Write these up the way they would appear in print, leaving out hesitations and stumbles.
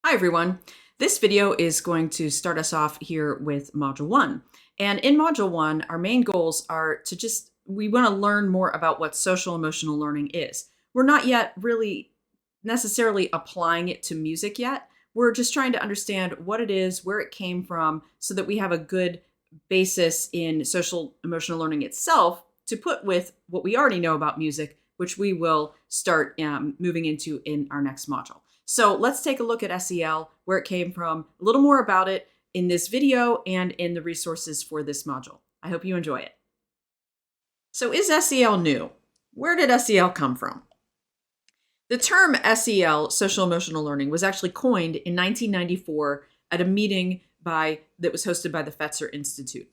Hi everyone. This video is going to start us off here with Module 1. And in Module 1, our main goals are we want to learn more about what social emotional learning is. We're not yet really necessarily applying it to music yet. We're just trying to understand what it is, where it came from, so that we have a good basis in social emotional learning itself to put with what we already know about music, which we will start moving into in our next module. So let's take a look at SEL, where it came from, a little more about it in this video and in the resources for this module. I hope you enjoy it. So is SEL new? Where did SEL come from? The term SEL, social emotional learning, was actually coined in 1994 at a meeting that was hosted by the Fetzer Institute.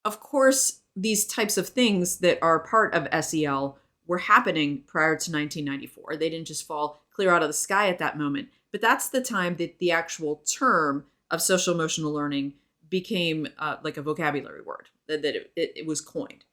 Of course, these types of things that are part of SEL were happening prior to 1994. They didn't just fall clear out of the sky at that moment. But that's the time that the actual term of social emotional learning became like a vocabulary word, that it was coined.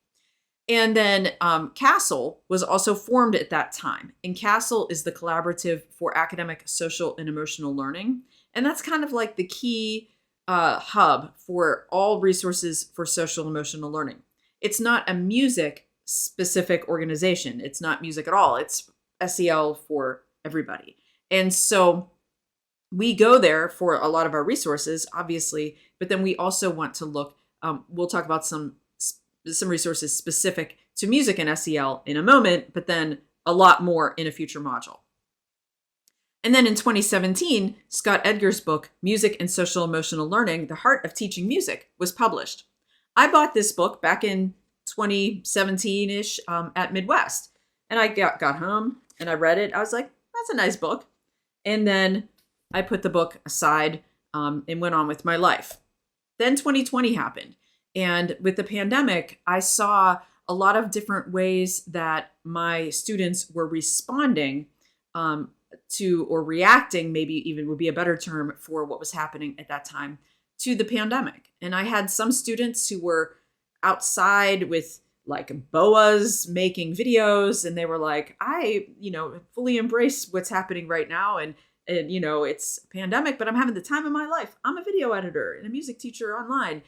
And then CASEL was also formed at that time. And CASEL is the Collaborative for Academic, Social, and Emotional Learning. And that's kind of like the key hub for all resources for social emotional learning. It's not a music specific organization. It's not music at all. It's SEL for everybody. And so we go there for a lot of our resources, obviously, but then we also want to look, we'll talk about some resources specific to music and SEL in a moment, but then a lot more in a future module. And then in 2017, Scott Edgar's book, Music and Social Emotional Learning, The Heart of Teaching Music, was published. I bought this book back in 2017-ish at Midwest. And I got home and I read it. I was like, that's a nice book. And then I put the book aside and went on with my life. Then 2020 happened. And with the pandemic, I saw a lot of different ways that my students were responding to, or reacting, maybe even would be a better term for what was happening at that time, to the pandemic. And I had some students who were outside with like boas making videos, and they were like, I fully embrace what's happening right now, and it's a pandemic, but I'm having the time of my life. I'm a video editor and a music teacher online.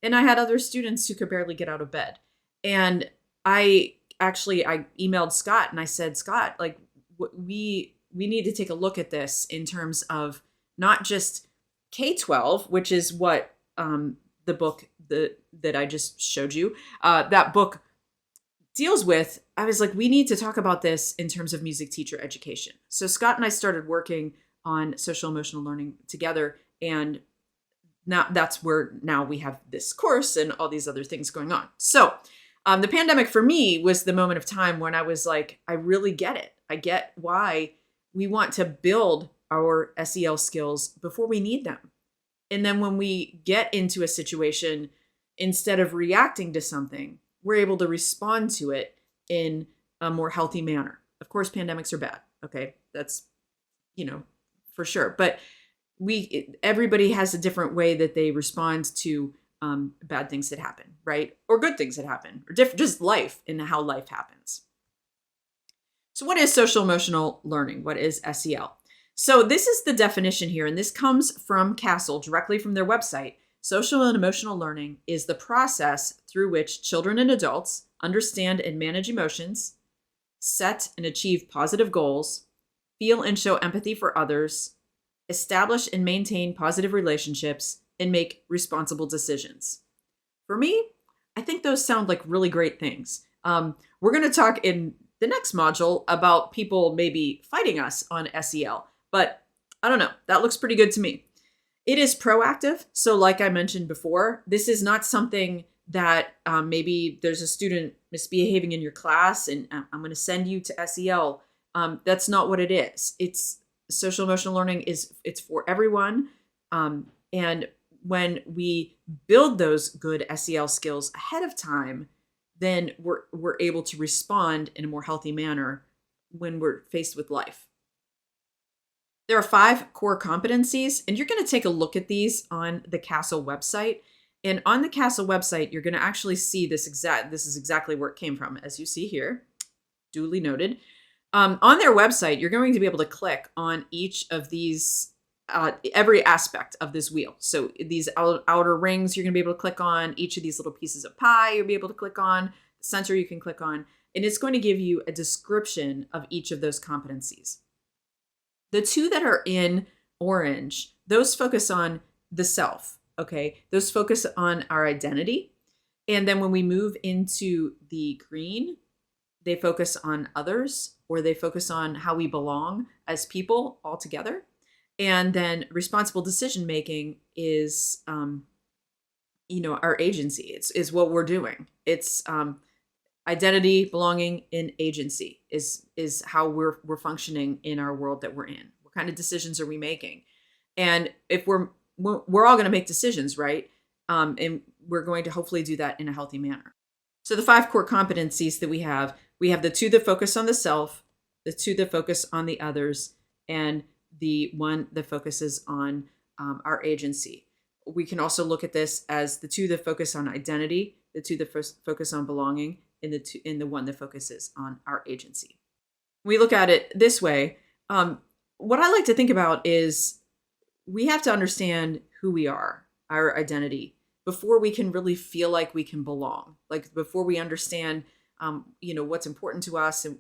And I had other students who could barely get out of bed. And I emailed Scott and I said, Scott, like we need to take a look at this in terms of not just K-12, which is what the book that I just showed you, that book deals with. I was like, we need to talk about this in terms of music teacher education. So Scott and I started working on social emotional learning together. And that's where now we have this course and all these other things going on. So the pandemic for me was the moment of time when I was like, I really get it. I get why we want to build our SEL skills before we need them. And then when we get into a situation, instead of reacting to something, we're able to respond to it in a more healthy manner. Of course, pandemics are bad. Okay. That's, for sure. But everybody has a different way that they respond to bad things that happen, right? Or good things that happen, or just life and how life happens. So what is social emotional learning? What is SEL? So this is the definition here, and this comes from CASEL, directly from their website. Social and emotional learning is the process through which children and adults understand and manage emotions, set and achieve positive goals, feel and show empathy for others, establish and maintain positive relationships, and make responsible decisions. For me, I think those sound like really great things. We're going to talk in the next module about people maybe fighting us on SEL, but I don't know. That looks pretty good to me. It is proactive. So like I mentioned before, this is not something that maybe there's a student misbehaving in your class and I'm going to send you to SEL. That's not what it is. It's social emotional learning it's for everyone. And when we build those good SEL skills ahead of time, then we're able to respond in a more healthy manner when we're faced with life. There are 5 core competencies, and you're going to take a look at these on the CASEL website. And on the CASEL website, you're going to actually see this is exactly where it came from, as you see here, duly noted. On their website, you're going to be able to click on each of these every aspect of this wheel. So these outer rings you're going to be able to click on. Each of these little pieces of pie you'll be able to click on. The center you can click on. And it's going to give you a description of each of those competencies. The two that are in orange, those focus on the self, okay? Those focus on our identity. And then when we move into the green, they focus on others, or they focus on how we belong as people all together. And then responsible decision making is, our agency. It's what we're doing. It's identity, belonging, and agency is how we're functioning in our world that we're in. What kind of decisions are we making? And if we're all going to make decisions, right? And we're going to hopefully do that in a healthy manner. So the 5 core competencies that we have the 2 that focus on the self, the 2 that focus on the others, and the 1 that focuses on our agency. We can also look at this as the 2 that focus on identity, the 2 that focus on belonging, and the 1 that focuses on our agency. We look at it this way. What I like to think about is we have to understand who we are, our identity, before we can really feel like we can belong. Like before we understand, what's important to us and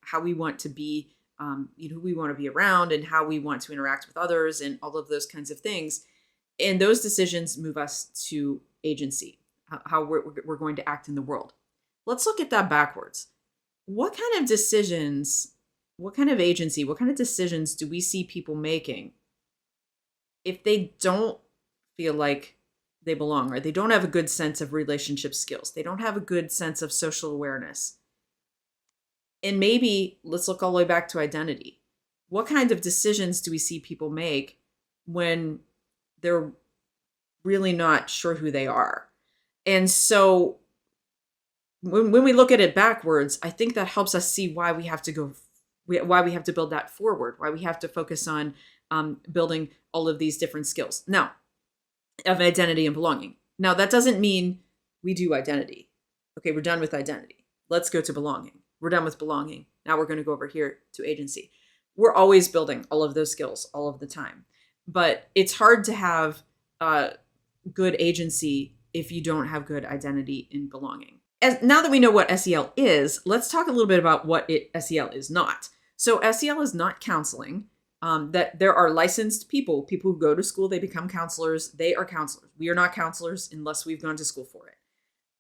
how we want to be, who we want to be around and how we want to interact with others and all of those kinds of things. And those decisions move us to agency, how we're going to act in the world. Let's look at that backwards. What kind of decisions, what kind of agency, what kind of decisions do we see people making if they don't feel like they belong, right? They don't have a good sense of relationship skills. They don't have a good sense of social awareness. And maybe let's look all the way back to identity. What kind of decisions do we see people make when they're really not sure who they are? And so when we look at it backwards, I think that helps us see why we have to build that forward, why we have to focus on building all of these different skills. Now, of identity and belonging. Now, that doesn't mean we do identity. Okay, we're done with identity. Let's go to belonging. We're done with belonging. Now we're going to go over here to agency. We're always building all of those skills all of the time. But it's hard to have good agency if you don't have good identity and belonging. Now that we know what SEL is, let's talk a little bit about what SEL is not. So SEL is not counseling. That there are licensed people who go to school, they become counselors. They are counselors. We are not counselors unless we've gone to school for it.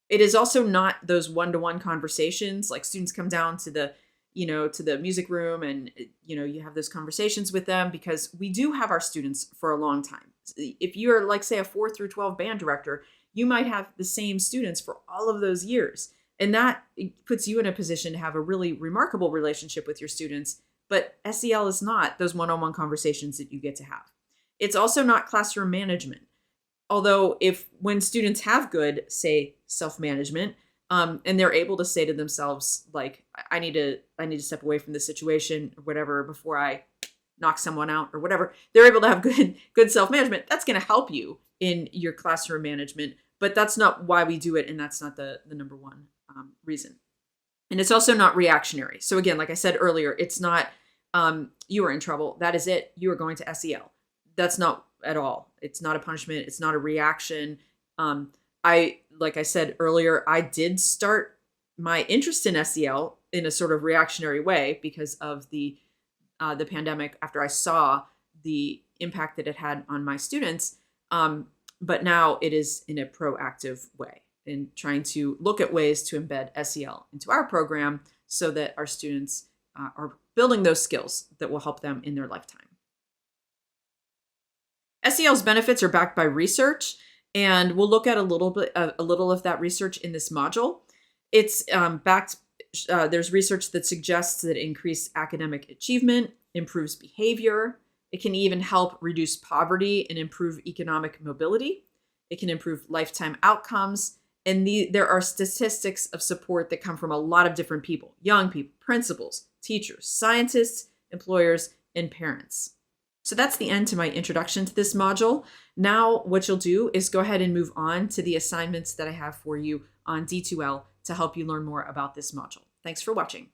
It is also not those one-to-one conversations, like students come down to the music room and, you have those conversations with them, because we do have our students for a long time. If you're like, say, a 4 through 12 band director, you might have the same students for all of those years. And that puts you in a position to have a really remarkable relationship with your students. But SEL is not those one-on-one conversations that you get to have. It's also not classroom management. Although when students have good, say, self-management, and they're able to say to themselves, like, I need to step away from this situation or whatever before I knock someone out or whatever, they're able to have good self-management. That's going to help you in your classroom management, but that's not why we do it. And that's not the number one reason. And it's also not reactionary. So again, like I said earlier, it's not, you are in trouble. That is it. You are going to SEL. That's not at all. It's not a punishment. It's not a reaction. Like I said earlier, I did start my interest in SEL in a sort of reactionary way because of the pandemic, after I saw the impact that it had on my students. But now it is in a proactive way, in trying to look at ways to embed SEL into our program so that our students are building those skills that will help them in their lifetime. SEL's benefits are backed by research, and we'll look at a little of that research in this module. It's backed. There's research that suggests that increased academic achievement improves behavior. It can even help reduce poverty and improve economic mobility. It can improve lifetime outcomes. And there are statistics of support that come from a lot of different people: young people, principals, teachers, scientists, employers, and parents. So that's the end to my introduction to this module. Now what you'll do is go ahead and move on to the assignments that I have for you on D2L to help you learn more about this module. Thanks for watching.